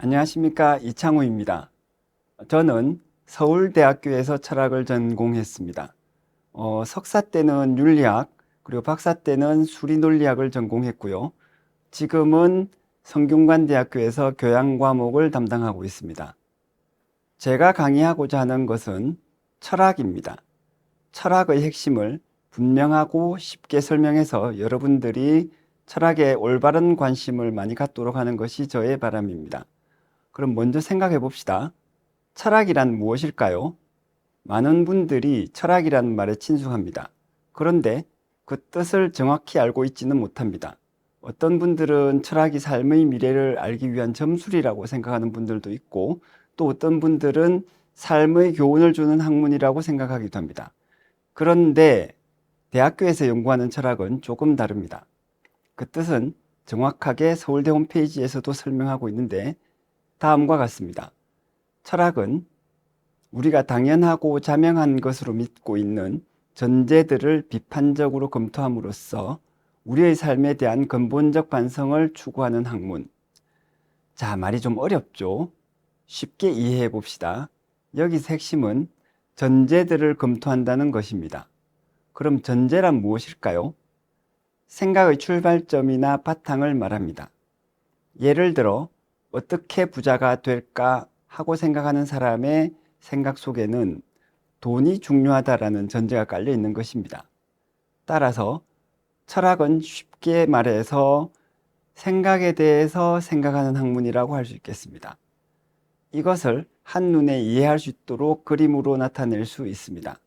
안녕하십니까, 이창우입니다. 저는 서울대학교에서 철학을 전공했습니다. 석사 때는 윤리학, 그리고 박사 때는 수리논리학을 전공했고요. 지금은 성균관대학교에서 교양 과목을 담당하고 있습니다. 제가 강의하고자 하는 것은 철학입니다. 철학의 핵심을 분명하고 쉽게 설명해서 여러분들이 철학에 올바른 관심을 많이 갖도록 하는 것이 저의 바람입니다. 그럼 먼저 생각해 봅시다. 철학이란 무엇일까요? 많은 분들이 철학이라는 말에 친숙합니다. 그런데 그 뜻을 정확히 알고 있지는 못합니다. 어떤 분들은 철학이 삶의 미래를 알기 위한 점술이라고 생각하는 분들도 있고, 또 어떤 분들은 삶의 교훈을 주는 학문이라고 생각하기도 합니다. 그런데 대학교에서 연구하는 철학은 조금 다릅니다. 그 뜻은 정확하게 서울대 홈페이지에서도 설명하고 있는데 다음과 같습니다. 철학은 우리가 당연하고 자명한 것으로 믿고 있는 전제들을 비판적으로 검토함으로써 우리의 삶에 대한 근본적 반성을 추구하는 학문. 자, 말이 좀 어렵죠? 쉽게 이해해 봅시다. 여기서 핵심은 전제들을 검토한다는 것입니다. 그럼 전제란 무엇일까요? 생각의 출발점이나 바탕을 말합니다. 예를 들어 어떻게 부자가 될까 하고 생각하는 사람의 생각 속에는 돈이 중요하다라는 전제가 깔려 있는 것입니다. 따라서 철학은 쉽게 말해서 생각에 대해서 생각하는 학문이라고 할 수 있겠습니다. 이것을 한눈에 이해할 수 있도록 그림으로 나타낼 수 있습니다.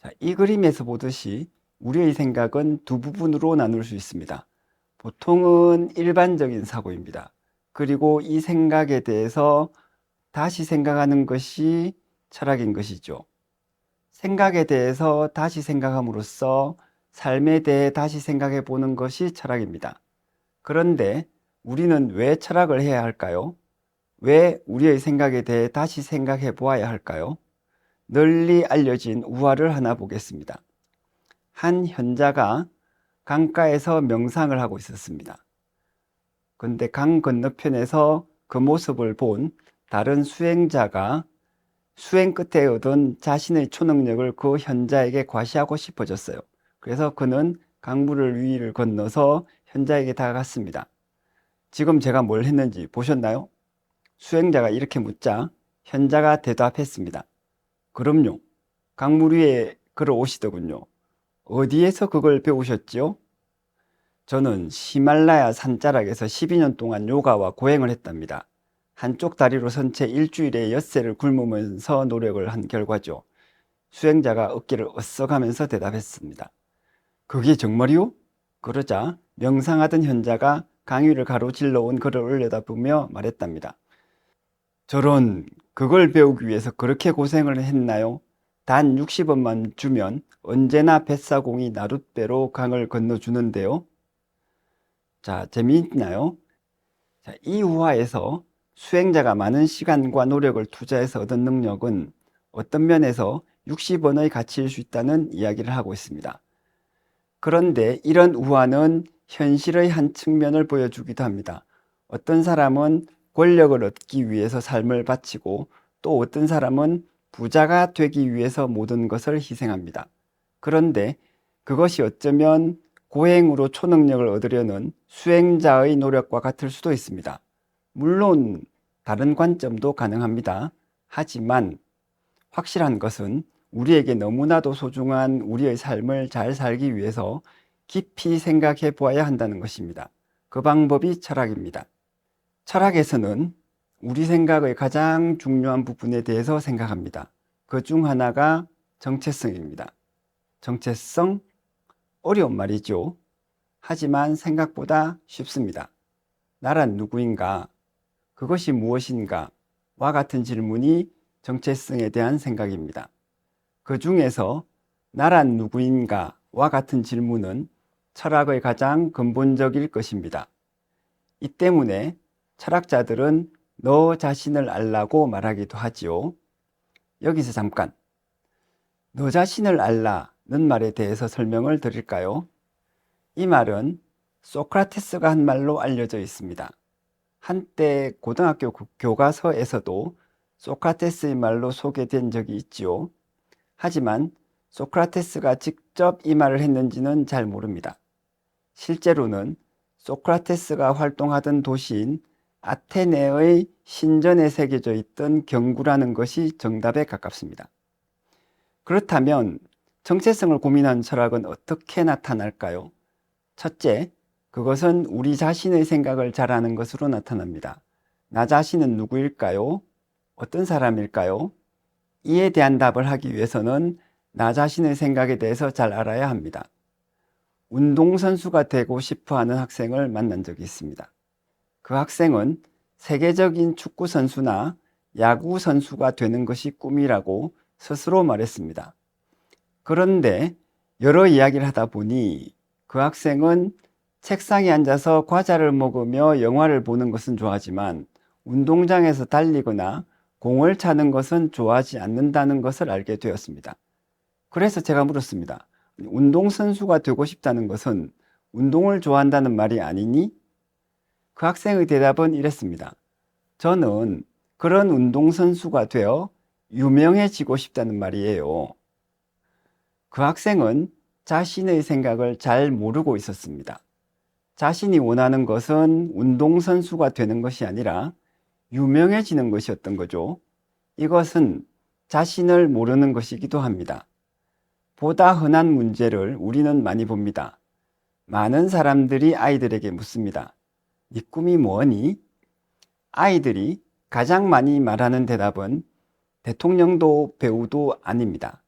자, 이 그림에서 보듯이 우리의 생각은 두 부분으로 나눌 수 있습니다. 보통은 일반적인 사고입니다. 그리고 이 생각에 대해서 다시 생각하는 것이 철학인 것이죠. 생각에 대해서 다시 생각함으로써 삶에 대해 다시 생각해 보는 것이 철학입니다. 그런데 우리는 왜 철학을 해야 할까요? 왜 우리의 생각에 대해 다시 생각해 보아야 할까요? 널리 알려진 우화를 하나 보겠습니다. 한 현자가 강가에서 명상을 하고 있었습니다. 그런데 강 건너편에서 그 모습을 본 다른 수행자가 수행 끝에 얻은 자신의 초능력을 그 현자에게 과시하고 싶어졌어요. 그래서 그는 강물을 위를 건너서 현자에게 다가갔습니다. 지금 제가 뭘 했는지 보셨나요? 수행자가 이렇게 묻자 현자가 대답했습니다. 그럼요. 강물 위에 걸어오시더군요. 어디에서 그걸 배우셨지요? 저는 히말라야 산자락에서 12년 동안 요가와 고행을 했답니다. 한쪽 다리로 선 채 일주일에 엿새를 굶으면서 노력을 한 결과죠. 수행자가 어깨를 으쓱하면서 대답했습니다. 그게 정말이요? 그러자 명상하던 현자가 강위를 가로질러 온 그를 올려다보며 말했답니다. 저런, 그걸 배우기 위해서 그렇게 고생을 했나요? 단 60원만 주면 언제나 뱃사공이 나룻배로 강을 건너주는데요. 자, 재미있나요? 자, 이 우화에서 수행자가 많은 시간과 노력을 투자해서 얻은 능력은 어떤 면에서 60원의 가치일 수 있다는 이야기를 하고 있습니다. 그런데 이런 우화는 현실의 한 측면을 보여주기도 합니다. 어떤 사람은 권력을 얻기 위해서 삶을 바치고 또 어떤 사람은 부자가 되기 위해서 모든 것을 희생합니다. 그런데 그것이 어쩌면 고행으로 초능력을 얻으려는 수행자의 노력과 같을 수도 있습니다. 물론 다른 관점도 가능합니다. 하지만 확실한 것은 우리에게 너무나도 소중한 우리의 삶을 잘 살기 위해서 깊이 생각해 보아야 한다는 것입니다. 그 방법이 철학입니다. 철학에서는 우리 생각의 가장 중요한 부분에 대해서 생각합니다. 그 중 하나가 정체성입니다. 정체성, 어려운 말이죠. 하지만 생각보다 쉽습니다. 나란 누구인가? 그것이 무엇인가? 와 같은 질문이 정체성에 대한 생각입니다. 그 중에서 나란 누구인가? 와 같은 질문은 철학의 가장 근본적일 것입니다. 이 때문에 철학자들은 너 자신을 알라고 말하기도 하지요. 여기서 잠깐 너 자신을 알라는 말에 대해서 설명을 드릴까요? 이 말은 소크라테스가 한 말로 알려져 있습니다. 한때 고등학교 교과서에서도 소크라테스의 말로 소개된 적이 있지요. 하지만 소크라테스가 직접 이 말을 했는지는 잘 모릅니다. 실제로는 소크라테스가 활동하던 도시인 아테네의 신전에 새겨져 있던 경구라는 것이 정답에 가깝습니다. 그렇다면 정체성을 고민한 철학은 어떻게 나타날까요? 첫째, 그것은 우리 자신의 생각을 잘 아는 것으로 나타납니다. 나 자신은 누구일까요? 어떤 사람일까요? 이에 대한 답을 하기 위해서는 나 자신의 생각에 대해서 잘 알아야 합니다. 운동선수가 되고 싶어 하는 학생을 만난 적이 있습니다. 그 학생은 세계적인 축구선수나 야구선수가 되는 것이 꿈이라고 스스로 말했습니다. 그런데 여러 이야기를 하다 보니 그 학생은 책상에 앉아서 과자를 먹으며 영화를 보는 것은 좋아하지만 운동장에서 달리거나 공을 차는 것은 좋아하지 않는다는 것을 알게 되었습니다. 그래서 제가 물었습니다. 운동선수가 되고 싶다는 것은 운동을 좋아한다는 말이 아니니? 그 학생의 대답은 이랬습니다. 저는 그런 운동선수가 되어 유명해지고 싶다는 말이에요. 그 학생은 자신의 생각을 잘 모르고 있었습니다. 자신이 원하는 것은 운동선수가 되는 것이 아니라 유명해지는 것이었던 거죠. 이것은 자신을 모르는 것이기도 합니다. 보다 흔한 문제를 우리는 많이 봅니다. 많은 사람들이 아이들에게 묻습니다. 네 꿈이 뭐니? 아이들이 가장 많이 말하는 대답은 대통령도 배우도 아닙니다.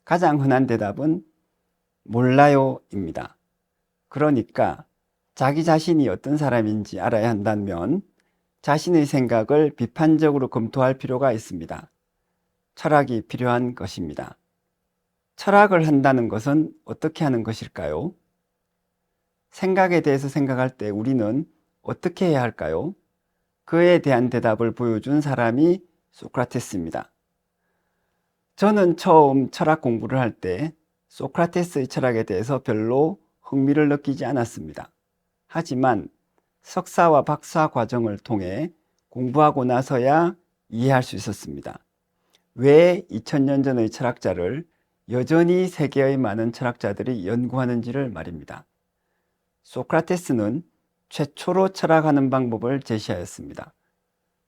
가장 흔한 대답은 몰라요입니다. 그러니까 자기 자신이 어떤 사람인지 알아야 한다면 자신의 생각을 비판적으로 검토할 필요가 있습니다. 철학이 필요한 것입니다. 철학을 한다는 것은 어떻게 하는 것일까요? 생각에 대해서 생각할 때 우리는 어떻게 해야 할까요? 그에 대한 대답을 보여준 사람이 소크라테스입니다. 저는 처음 철학 공부를 할 때 소크라테스의 철학에 대해서 별로 흥미를 느끼지 않았습니다. 하지만 석사와 박사 과정을 통해 공부하고 나서야 이해할 수 있었습니다. 왜 2000년 전의 철학자를 여전히 세계의 많은 철학자들이 연구하는지를 말입니다. 소크라테스는 최초로 철학하는 방법을 제시하였습니다.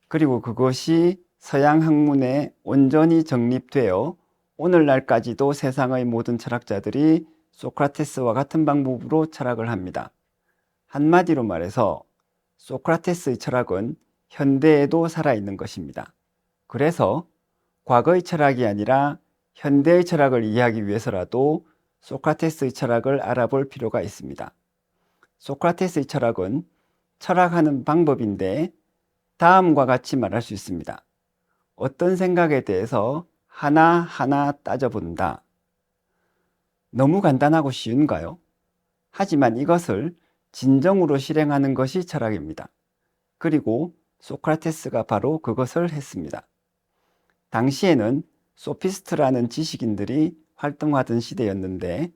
그리고 그것이 서양 학문에 온전히 정립되어 오늘날까지도 세상의 모든 철학자들이 소크라테스와 같은 방법으로 철학을 합니다. 한마디로 말해서 소크라테스의 철학은 현대에도 살아있는 것입니다. 그래서 과거의 철학이 아니라 현대의 철학을 이해하기 위해서라도 소크라테스의 철학을 알아볼 필요가 있습니다. 소크라테스의 철학은 철학하는 방법인데 다음과 같이 말할 수 있습니다. 어떤 생각에 대해서 하나하나 따져본다. 너무 간단하고 쉬운가요? 하지만 이것을 진정으로 실행하는 것이 철학입니다. 그리고 소크라테스가 바로 그것을 했습니다. 당시에는 소피스트라는 지식인들이 활동하던 시대였는데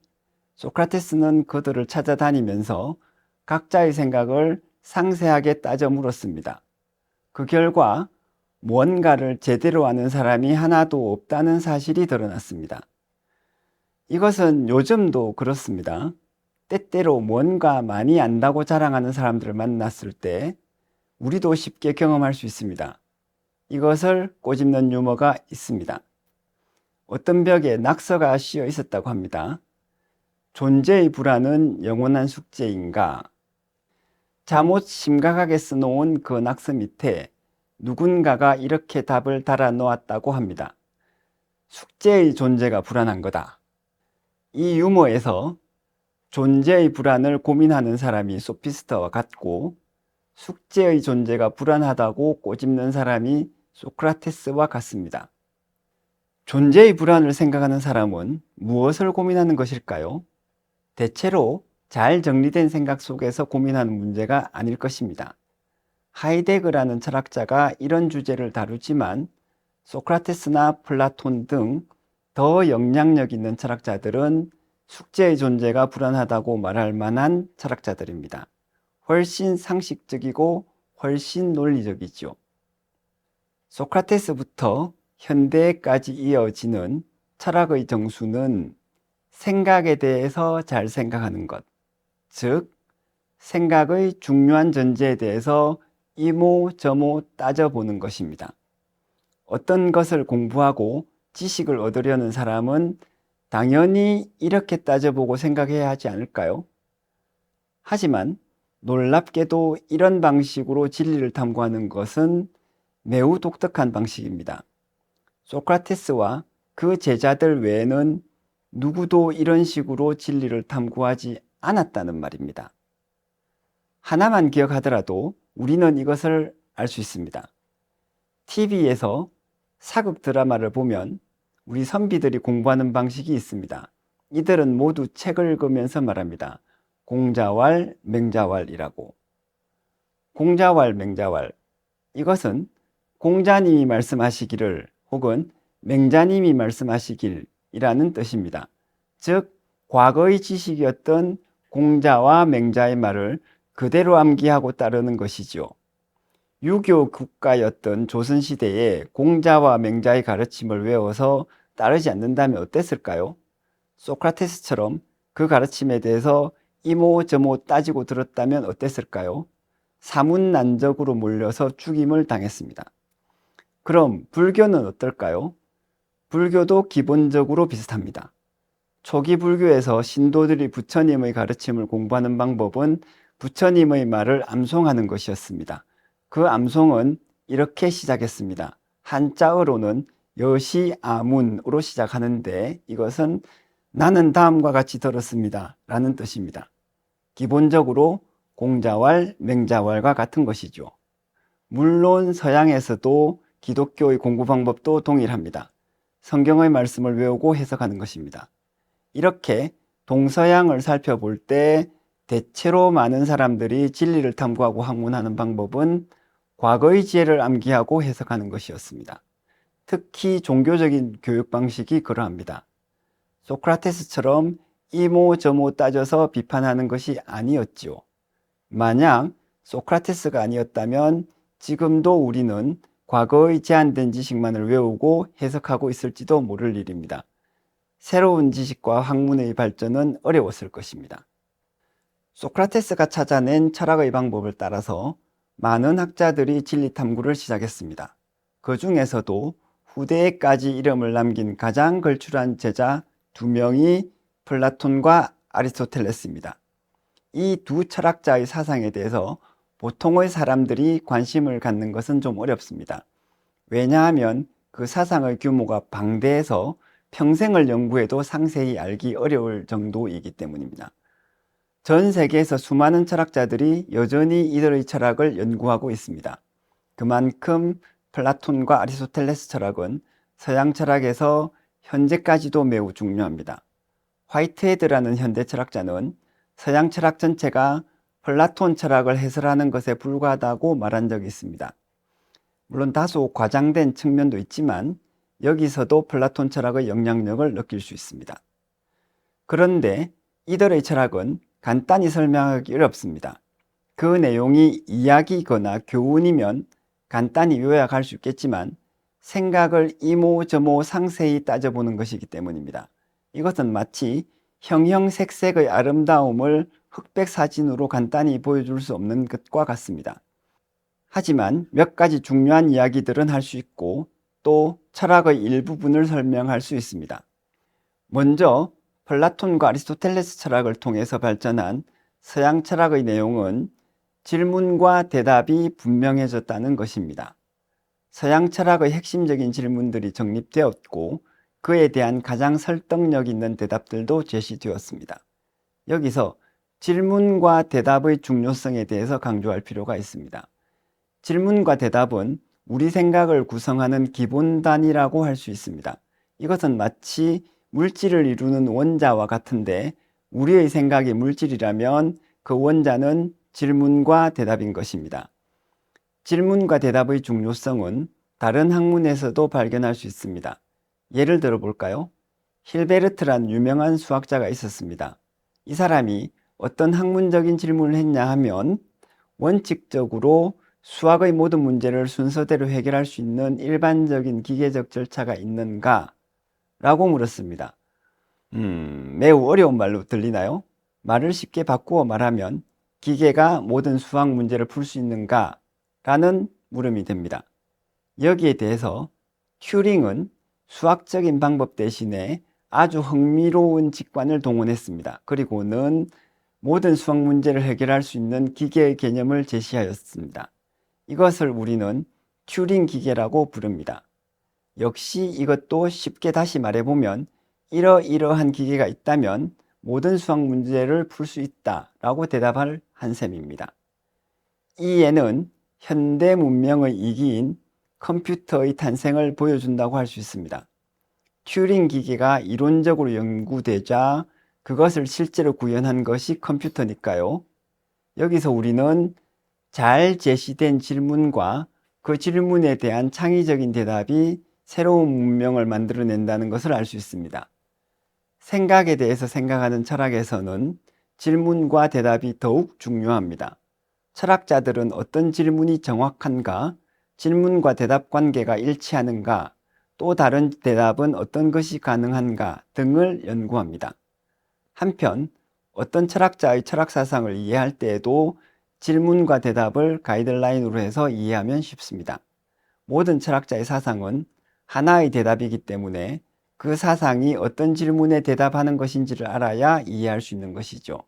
소크라테스는 그들을 찾아다니면서 각자의 생각을 상세하게 따져 물었습니다. 그 결과 무언가를 제대로 아는 사람이 하나도 없다는 사실이 드러났습니다. 이것은 요즘도 그렇습니다. 때때로 뭔가 많이 안다고 자랑하는 사람들을 만났을 때 우리도 쉽게 경험할 수 있습니다. 이것을 꼬집는 유머가 있습니다. 어떤 벽에 낙서가 씌어 있었다고 합니다. 존재의 불안은 영원한 숙제인가? 잠옷 심각하게 써놓은 그 낙서 밑에 누군가가 이렇게 답을 달아 놓았다고 합니다. 숙제의 존재가 불안한 거다. 이 유머에서 존재의 불안을 고민하는 사람이 소피스트와 같고 숙제의 존재가 불안하다고 꼬집는 사람이 소크라테스와 같습니다. 존재의 불안을 생각하는 사람은 무엇을 고민하는 것일까요? 대체로 잘 정리된 생각 속에서 고민하는 문제가 아닐 것입니다. 하이데거라는 철학자가 이런 주제를 다루지만 소크라테스나 플라톤 등 더 영향력 있는 철학자들은 숙제의 존재가 불안하다고 말할 만한 철학자들입니다. 훨씬 상식적이고 훨씬 논리적이죠. 소크라테스부터 현대까지 이어지는 철학의 정수는 생각에 대해서 잘 생각하는 것, 즉 생각의 중요한 전제에 대해서 이모저모 따져보는 것입니다. 어떤 것을 공부하고 지식을 얻으려는 사람은 당연히 이렇게 따져보고 생각해야 하지 않을까요? 하지만 놀랍게도 이런 방식으로 진리를 탐구하는 것은 매우 독특한 방식입니다. 소크라테스와 그 제자들 외에는 누구도 이런 식으로 진리를 탐구하지 않았다는 말입니다. 하나만 기억하더라도 우리는 이것을 알 수 있습니다. TV에서 사극 드라마를 보면 우리 선비들이 공부하는 방식이 있습니다. 이들은 모두 책을 읽으면서 말합니다. 공자왈, 맹자왈이라고. 공자왈, 맹자왈. 이것은 공자님이 말씀하시기를 혹은 맹자님이 말씀하시길이라는 뜻입니다. 즉, 과거의 지식이었던 공자와 맹자의 말을 그대로 암기하고 따르는 것이죠. 유교 국가였던 조선시대에 공자와 맹자의 가르침을 외워서 따르지 않는다면 어땠을까요? 소크라테스처럼 그 가르침에 대해서 이모저모 따지고 들었다면 어땠을까요? 사문난적으로 몰려서 죽임을 당했습니다. 그럼 불교는 어떨까요? 불교도 기본적으로 비슷합니다. 초기 불교에서 신도들이 부처님의 가르침을 공부하는 방법은 부처님의 말을 암송하는 것이었습니다. 그 암송은 이렇게 시작했습니다. 한자어로는 여시아문으로 시작하는데 이것은 나는 다음과 같이 들었습니다 라는 뜻입니다. 기본적으로 공자왈, 맹자왈과 같은 것이죠. 물론 서양에서도 기독교의 공부 방법도 동일합니다. 성경의 말씀을 외우고 해석하는 것입니다. 이렇게 동서양을 살펴볼 때 대체로 많은 사람들이 진리를 탐구하고 학문하는 방법은 과거의 지혜를 암기하고 해석하는 것이었습니다. 특히 종교적인 교육 방식이 그러합니다. 소크라테스처럼 이모저모 따져서 비판하는 것이 아니었지요. 만약 소크라테스가 아니었다면 지금도 우리는 과거의 제한된 지식만을 외우고 해석하고 있을지도 모를 일입니다. 새로운 지식과 학문의 발전은 어려웠을 것입니다. 소크라테스가 찾아낸 철학의 방법을 따라서 많은 학자들이 진리 탐구를 시작했습니다. 그 중에서도 후대에까지 이름을 남긴 가장 걸출한 제자 2명이 플라톤과 아리스토텔레스입니다. 이 두 철학자의 사상에 대해서 보통의 사람들이 관심을 갖는 것은 좀 어렵습니다. 왜냐하면 그 사상의 규모가 방대해서 평생을 연구해도 상세히 알기 어려울 정도이기 때문입니다. 전 세계에서 수많은 철학자들이 여전히 이들의 철학을 연구하고 있습니다. 그만큼 플라톤과 아리스토텔레스 철학은 서양 철학에서 현재까지도 매우 중요합니다. 화이트헤드라는 현대 철학자는 서양 철학 전체가 플라톤 철학을 해설하는 것에 불과하다고 말한 적이 있습니다. 물론 다소 과장된 측면도 있지만 여기서도 플라톤 철학의 영향력을 느낄 수 있습니다. 그런데 이들의 철학은 간단히 설명하기 어렵습니다. 그 내용이 이야기거나 교훈이면 간단히 요약할 수 있겠지만 생각을 이모저모 상세히 따져보는 것이기 때문입니다. 이것은 마치 형형색색의 아름다움을 흑백 사진으로 간단히 보여줄 수 없는 것과 같습니다. 하지만 몇 가지 중요한 이야기들은 할 수 있고 또 철학의 일부분을 설명할 수 있습니다. 먼저 플라톤과 아리스토텔레스 철학을 통해서 발전한 서양 철학의 내용은 질문과 대답이 분명해졌다는 것입니다. 서양 철학의 핵심적인 질문들이 정립되었고 그에 대한 가장 설득력 있는 대답들도 제시되었습니다. 여기서 질문과 대답의 중요성에 대해서 강조할 필요가 있습니다. 질문과 대답은 우리 생각을 구성하는 기본단위라고 할 수 있습니다. 이것은 마치 물질을 이루는 원자와 같은데 우리의 생각이 물질이라면 그 원자는 질문과 대답인 것입니다. 질문과 대답의 중요성은 다른 학문에서도 발견할 수 있습니다. 예를 들어 볼까요? 힐베르트란 유명한 수학자가 있었습니다. 이 사람이 어떤 학문적인 질문을 했냐 하면 원칙적으로 수학의 모든 문제를 순서대로 해결할 수 있는 일반적인 기계적 절차가 있는가? 라고 물었습니다. 매우 어려운 말로 들리나요? 말을 쉽게 바꾸어 말하면 기계가 모든 수학 문제를 풀 수 있는가? 라는 물음이 됩니다. 여기에 대해서 튜링은 수학적인 방법 대신에 아주 흥미로운 직관을 동원했습니다. 그리고는 모든 수학 문제를 해결할 수 있는 기계의 개념을 제시하였습니다. 이것을 우리는 튜링 기계라고 부릅니다. 역시 이것도 쉽게 다시 말해보면 이러이러한 기계가 있다면 모든 수학 문제를 풀 수 있다라고 대답할 한 셈입니다. 이 예는 현대 문명의 이기인 컴퓨터의 탄생을 보여준다고 할 수 있습니다. 튜링 기계가 이론적으로 연구되자 그것을 실제로 구현한 것이 컴퓨터니까요. 여기서 우리는 잘 제시된 질문과 그 질문에 대한 창의적인 대답이 새로운 문명을 만들어낸다는 것을 알 수 있습니다. 생각에 대해서 생각하는 철학에서는 질문과 대답이 더욱 중요합니다. 철학자들은 어떤 질문이 정확한가, 질문과 대답 관계가 일치하는가, 또 다른 대답은 어떤 것이 가능한가 등을 연구합니다. 한편 어떤 철학자의 철학 사상을 이해할 때에도 질문과 대답을 가이드라인으로 해서 이해하면 쉽습니다. 모든 철학자의 사상은 하나의 대답이기 때문에 그 사상이 어떤 질문에 대답하는 것인지를 알아야 이해할 수 있는 것이죠.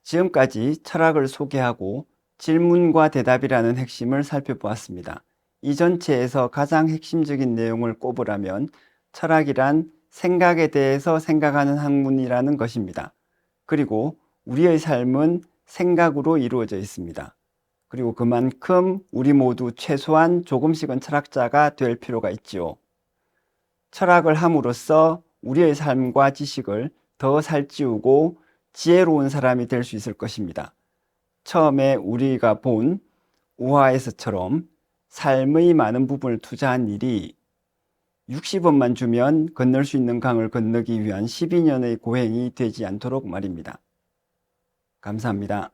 지금까지 철학을 소개하고 질문과 대답이라는 핵심을 살펴보았습니다. 이 전체에서 가장 핵심적인 내용을 꼽으라면 철학이란 생각에 대해서 생각하는 학문이라는 것입니다. 그리고 우리의 삶은 생각으로 이루어져 있습니다. 그리고 그만큼 우리 모두 최소한 조금씩은 철학자가 될 필요가 있지요. 철학을 함으로써 우리의 삶과 지식을 더 살찌우고 지혜로운 사람이 될 수 있을 것입니다. 처음에 우리가 본 우화에서처럼 삶의 많은 부분을 투자한 일이 60원만 주면 건널 수 있는 강을 건너기 위한 12년의 고행이 되지 않도록 말입니다. 감사합니다.